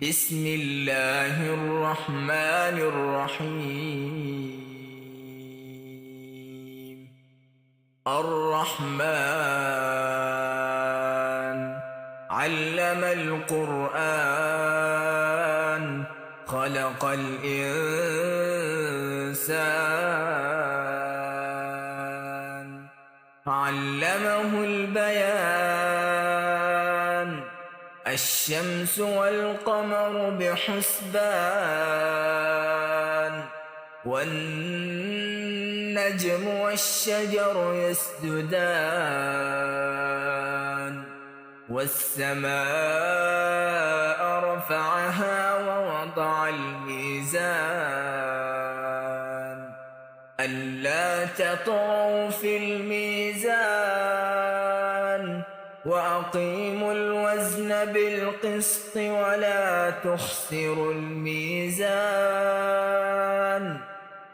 بسم الله الرحمن الرحيم. الرحمن علم القرآن خلق الإنسان علمه البيان الشمس والقمر بحسبان والنجم والشجر يسجدان والسماء رفعها ووضع الميزان ألا تطغوا في الميزان وأقيموا الوزن بالقسط ولا تخسروا الميزان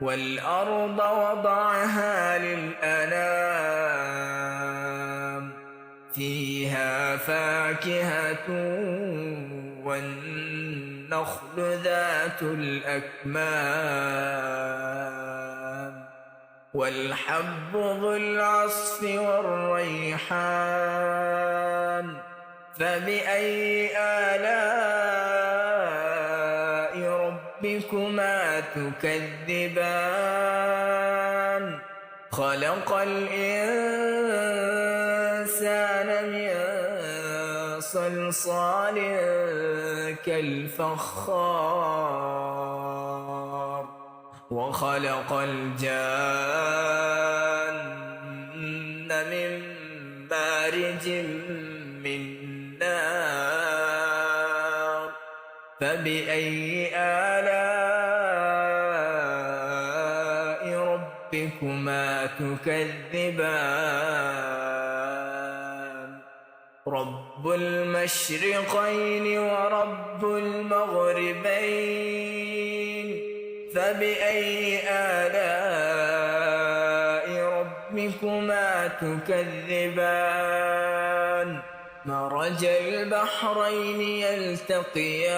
والأرض وضعها للأنام فيها فاكهة والنخل ذات الأكمام والحب ذو العصف والريحان فبأي آلاء ربكما تكذبان خلق الإنسان من صلصال كالفخار وخلق الجان من مارج من نار فبأي آلاء ربكما تكذبان رب المشرقين ورب المغربين فبأي آلاء ربكما تكذبان مرج البحرين يلتقيان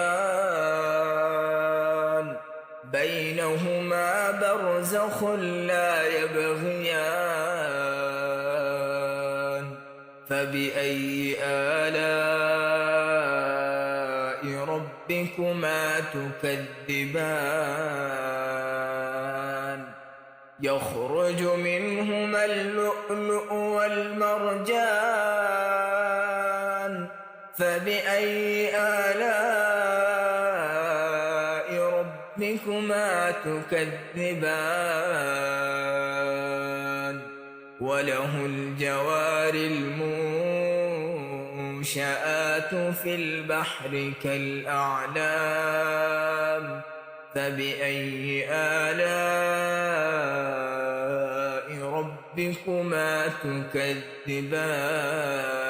بينهما برزخ لا يبغيان فبأي آلاء ربكما تكذبان يخرج منهما اللؤلؤ والمرجان فبأي آلاء ربكما تكذبان وله الجوار المنشآت في البحر كالأعلام فبأي آلاء ربكما تكذبان